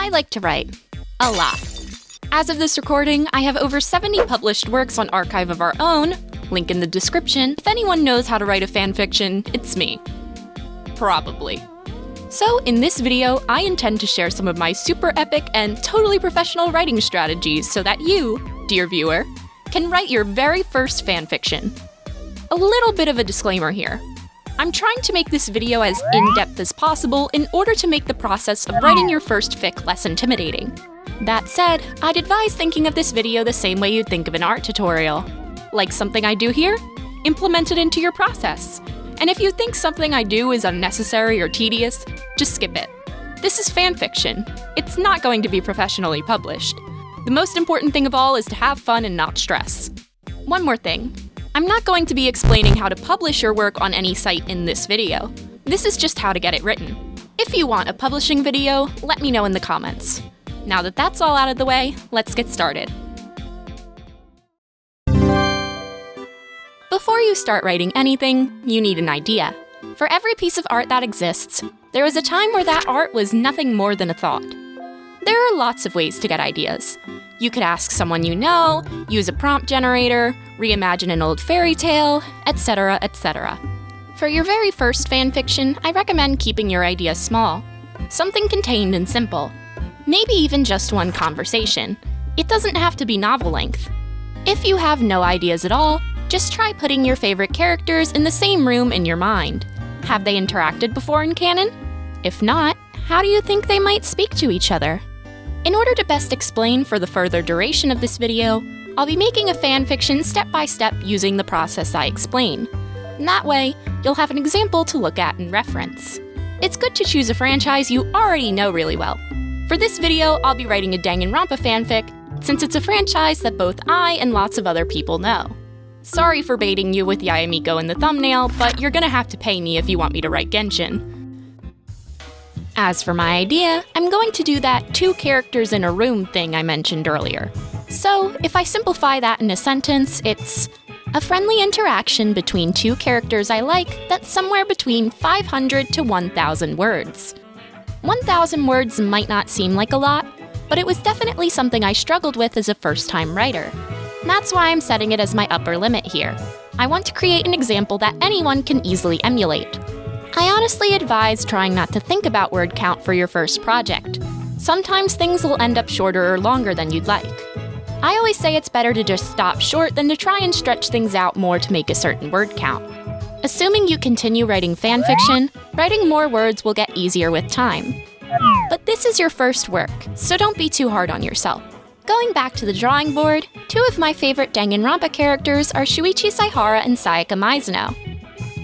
I like to write. A lot. As of this recording, I have over 70 published works on Archive of Our Own, link in the description. If anyone knows how to write a fanfiction, it's me. Probably. So, in this video, I intend to share some of my super epic and totally professional writing strategies so that you, dear viewer, can write your very first fanfiction. A little bit of a disclaimer here. I'm trying to make this video as in-depth as possible in order to make the process of writing your first fic less intimidating. That said, I'd advise thinking of this video the same way you'd think of an art tutorial. Like something I do here? Implement it into your process. And if you think something I do is unnecessary or tedious, just skip it. This is fanfiction. It's not going to be professionally published. The most important thing of all is to have fun and not stress. One more thing. I'm not going to be explaining how to publish your work on any site in this video. This is just how to get it written. If you want a publishing video, let me know in the comments. Now that that's all out of the way, let's get started. Before you start writing anything, you need an idea. For every piece of art that exists, there was a time where that art was nothing more than a thought. There are lots of ways to get ideas. You could ask someone you know, use a prompt generator, reimagine an old fairy tale, etc., etc. For your very first fanfiction, I recommend keeping your idea small. Something contained and simple. Maybe even just one conversation. It doesn't have to be novel length. If you have no ideas at all, just try putting your favorite characters in the same room in your mind. Have they interacted before in canon? If not, how do you think they might speak to each other? In order to best explain for the further duration of this video, I'll be making a fanfiction step by step using the process I explain. And that way, you'll have an example to look at and reference. It's good to choose a franchise you already know really well. For this video, I'll be writing a Danganronpa fanfic, since it's a franchise that both I and lots of other people know. Sorry for baiting you with Yayamiko in the thumbnail, but you're gonna have to pay me if you want me to write Genshin. As for my idea, I'm going to do that 2 characters in a room thing I mentioned earlier. So, if I simplify that in a sentence, it's a friendly interaction between 2 characters I like that's somewhere between 500 to 1,000 words. 1,000 words might not seem like a lot, but it was definitely something I struggled with as a first-time writer. That's why I'm setting it as my upper limit here. I want to create an example that anyone can easily emulate. I honestly advise trying not to think about word count for your first project. Sometimes things will end up shorter or longer than you'd like. I always say it's better to just stop short than to try and stretch things out more to make a certain word count. Assuming you continue writing fanfiction, writing more words will get easier with time. But this is your first work, so don't be too hard on yourself. Going back to the drawing board, 2 of my favorite Danganronpa characters are Shuichi Saihara and Sayaka Mizuno.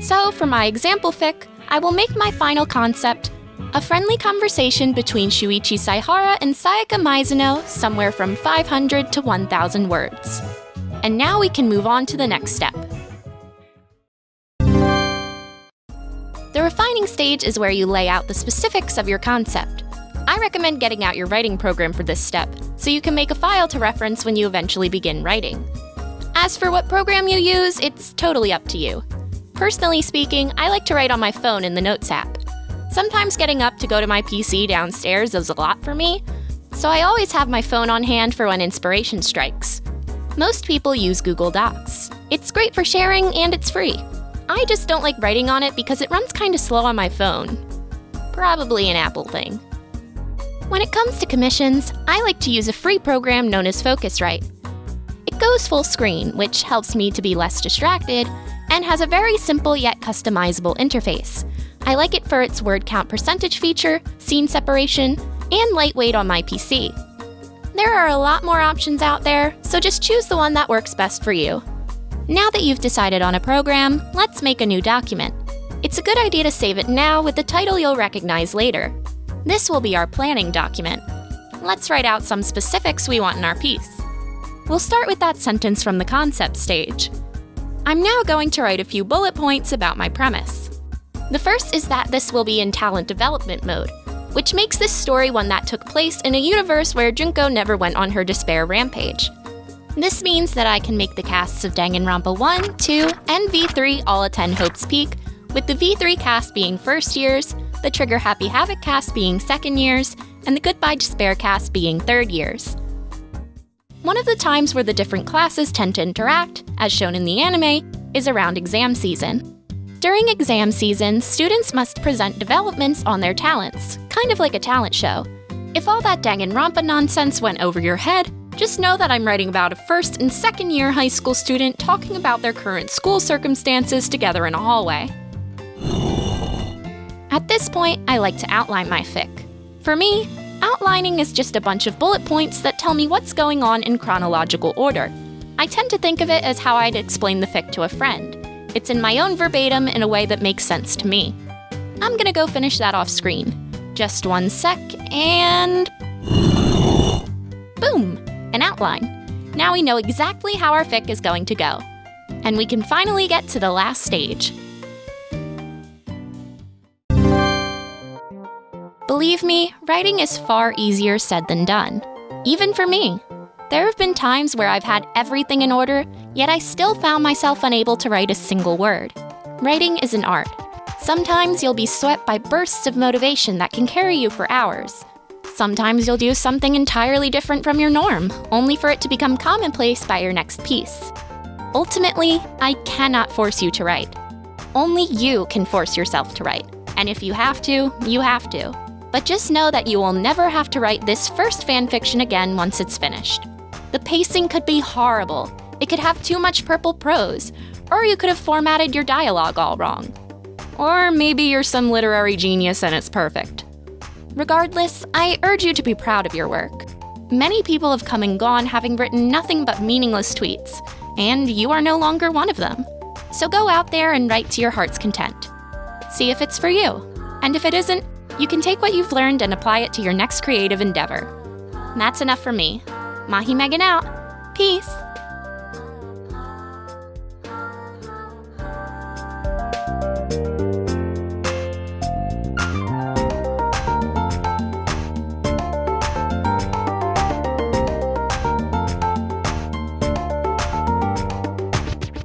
So, for my example fic, I will make my final concept a friendly conversation between Shuichi Saihara and Sayaka Mizuno somewhere from 500 to 1,000 words. And now we can move on to the next step. The refining stage is where you lay out the specifics of your concept. I recommend getting out your writing program for this step, so you can make a file to reference when you eventually begin writing. As for what program you use, it's totally up to you. Personally speaking, I like to write on my phone in the Notes app. Sometimes getting up to go to my PC downstairs is a lot for me, so I always have my phone on hand for when inspiration strikes. Most people use Google Docs. It's great for sharing and it's free. I just don't like writing on it because it runs kinda slow on my phone. Probably an Apple thing. When it comes to commissions, I like to use a free program known as Focusrite. It goes full screen, which helps me to be less distracted, and has a very simple yet customizable interface. I like it for its word count percentage feature, scene separation, and lightweight on my PC. There are a lot more options out there, so just choose the one that works best for you. Now that you've decided on a program, let's make a new document. It's a good idea to save it now with the title you'll recognize later. This will be our planning document. Let's write out some specifics we want in our piece. We'll start with that sentence from the concept stage. I'm now going to write a few bullet points about my premise. The first is that this will be in talent development mode, which makes this story one that took place in a universe where Junko never went on her despair rampage. This means that I can make the casts of Danganronpa 1, 2, and V3 all attend Hope's Peak, with the V3 cast being first years, the Trigger Happy Havoc cast being second years, and the goodbye despair cast being third years. One of the times where the different classes tend to interact, as shown in the anime, is around exam season. During exam season, students must present developments on their talents, kind of like a talent show. If all that Danganronpa nonsense went over your head, just know that I'm writing about a first and second year high school student talking about their current school circumstances together in a hallway. At this point, I like to outline my fic. For me, outlining is just a bunch of bullet points that tell me what's going on in chronological order. I tend to think of it as how I'd explain the fic to a friend. It's in my own verbatim in a way that makes sense to me. I'm gonna go finish that off screen. Just one sec, and boom, an outline. Now we know exactly how our fic is going to go. And we can finally get to the last stage. Believe me, writing is far easier said than done. Even for me. There have been times where I've had everything in order, yet I still found myself unable to write a single word. Writing is an art. Sometimes you'll be swept by bursts of motivation that can carry you for hours. Sometimes you'll do something entirely different from your norm, only for it to become commonplace by your next piece. Ultimately, I cannot force you to write. Only you can force yourself to write. And if you have to, you have to. But just know that you will never have to write this first fanfiction again once it's finished. The pacing could be horrible. It could have too much purple prose, or you could have formatted your dialogue all wrong. Or maybe you're some literary genius and it's perfect. Regardless, I urge you to be proud of your work. Many people have come and gone having written nothing but meaningless tweets, and you are no longer one of them. So go out there and write to your heart's content. See if it's for you. And if it isn't, you can take what you've learned and apply it to your next creative endeavor. And that's enough for me. Mahimeghan out. Peace.